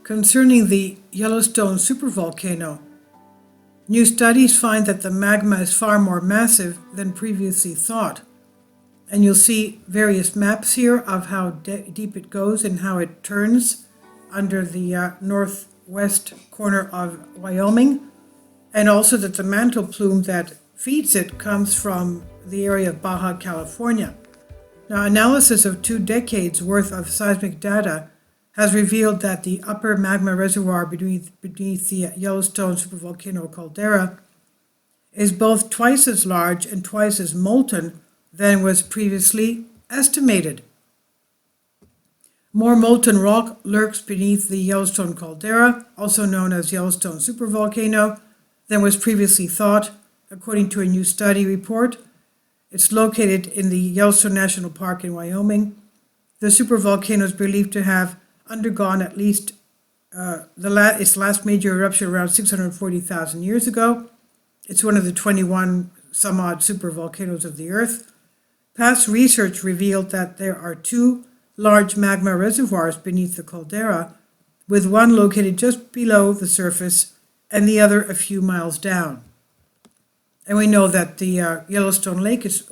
Concerning the Yellowstone Supervolcano, new studies find that the magma is far more massive than previously thought. And you'll see various maps here of how deep it goes and how it turns under the northwest corner of Wyoming, and also that the mantle plume that feeds it comes from the area of Baja California. Now, analysis of 2 decades worth of seismic data has revealed that the upper magma reservoir beneath the Yellowstone Supervolcano caldera is both twice as large and twice as molten than was previously estimated. More molten rock lurks beneath the Yellowstone caldera, also known as Yellowstone Supervolcano, than was previously thought, according to a new study report. It's located in the Yellowstone National Park in Wyoming. The supervolcano is believed to have undergone at least its last major eruption around 640,000 years ago. It's one of the 21 some odd supervolcanoes of the Earth. Past research revealed that there are 2 large magma reservoirs beneath the caldera, with one located just below the surface and the other a few miles down. And we know that the Yellowstone Lake is,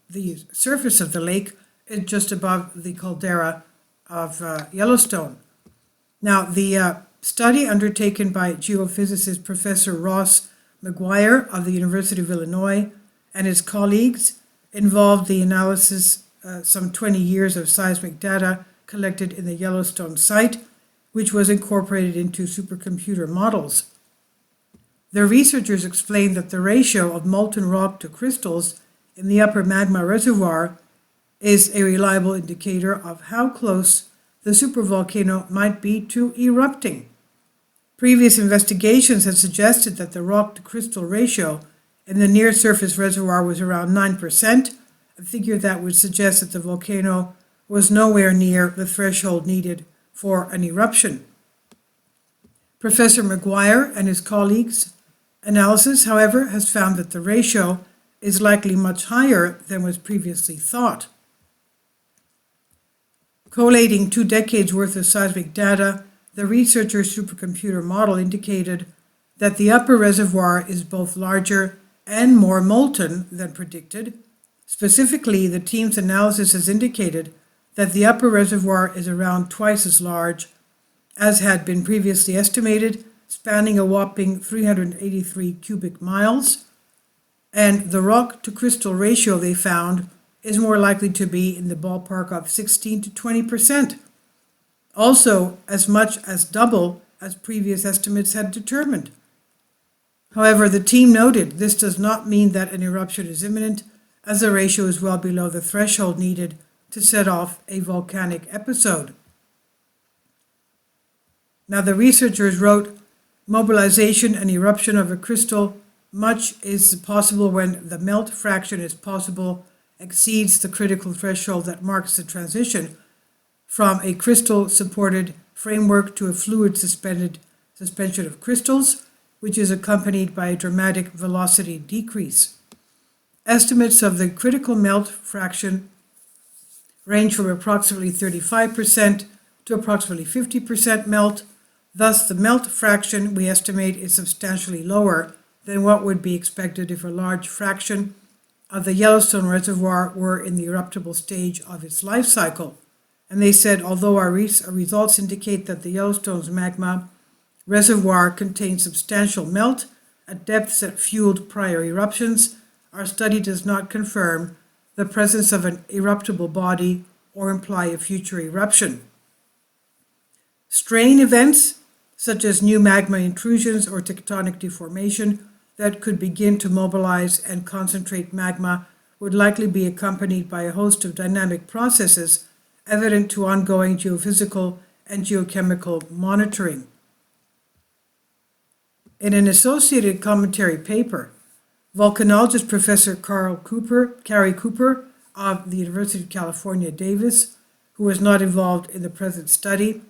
the surface of the lake is just above the caldera of Yellowstone. Now, the study undertaken by geophysicist Professor Ross McGuire of the University of Illinois and his colleagues involved the analysis some 20 years of seismic data collected in the Yellowstone site, which was incorporated into supercomputer models. The researchers explained that the ratio of molten rock to crystals in the upper magma reservoir is a reliable indicator of how close the supervolcano might be to erupting. Previous investigations had suggested that the rock to crystal ratio in the near surface reservoir was around 9%, a figure that would suggest that the volcano was nowhere near the threshold needed for an eruption. Professor McGuire and his colleagues' analysis, however, has found that the ratio is likely much higher than was previously thought. Collating 2 decades worth of seismic data, the researchers' supercomputer model indicated that the upper reservoir is both larger and more molten than predicted. Specifically, the team's analysis has indicated that the upper reservoir is around twice as large as had been previously estimated, spanning a whopping 383 cubic miles, and the rock to crystal ratio they found is more likely to be in the ballpark of 16 to 20%, also as much as double as previous estimates had determined. However, the team noted this does not mean that an eruption is imminent, as the ratio is well below the threshold needed to set off a volcanic episode. Now, the researchers wrote, mobilization and eruption of a crystal, much is possible when the melt fraction is possible, exceeds the critical threshold that marks the transition from a crystal-supported framework to a fluid suspension of crystals, which is accompanied by a dramatic velocity decrease. Estimates of the critical melt fraction range from approximately 35% to approximately 50% melt. Thus, the melt fraction, we estimate, is substantially lower than what would be expected if a large fraction of the Yellowstone reservoir were in the eruptible stage of its life cycle. And they said, although our results indicate that the Yellowstone's magma reservoir contains substantial melt at depths that fueled prior eruptions, our study does not confirm the presence of an eruptible body or imply a future eruption. Strain events, such as new magma intrusions or tectonic deformation that could begin to mobilize and concentrate magma, would likely be accompanied by a host of dynamic processes evident to ongoing geophysical and geochemical monitoring. In an associated commentary paper, volcanologist Professor Cary Cooper of the University of California, Davis, who was not involved in the present study,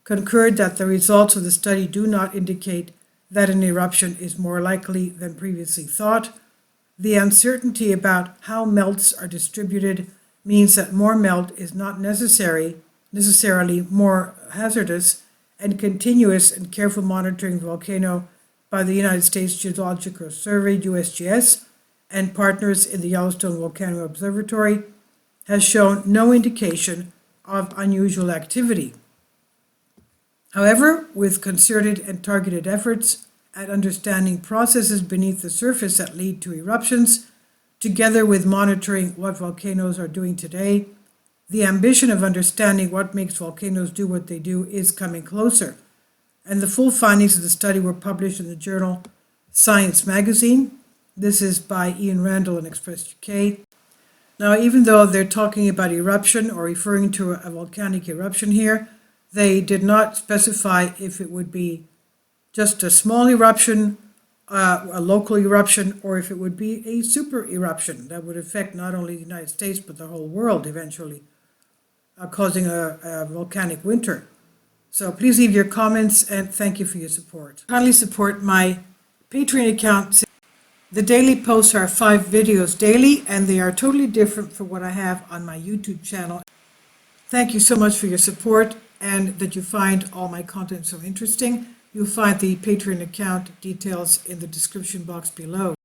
concurred that the results of the study do not indicate that an eruption is more likely than previously thought. The uncertainty about how melts are distributed means that more melt is not necessarily more hazardous, and continuous and careful monitoring of the volcano by the United States Geological Survey, USGS, and partners in the Yellowstone Volcano Observatory has shown no indication of unusual activity. However, with concerted and targeted efforts at understanding processes beneath the surface that lead to eruptions, together with monitoring what volcanoes are doing today, the ambition of understanding what makes volcanoes do what they do is coming closer. And the full findings of the study were published in the journal Science magazine. This is by Ian Randall and Express UK. Now, even though they're talking about eruption or referring to a volcanic eruption here, they did not specify if it would be just a small eruption, a local eruption, or if it would be a super eruption that would affect not only the United States but the whole world eventually, causing a volcanic winter. So please leave your comments and thank you for your support. Kindly support my Patreon account. The daily posts are 5 videos daily, and they are totally different from what I have on my YouTube channel. Thank you so much for your support and that you find all my content so interesting. You'll find the Patreon account details in the description box below.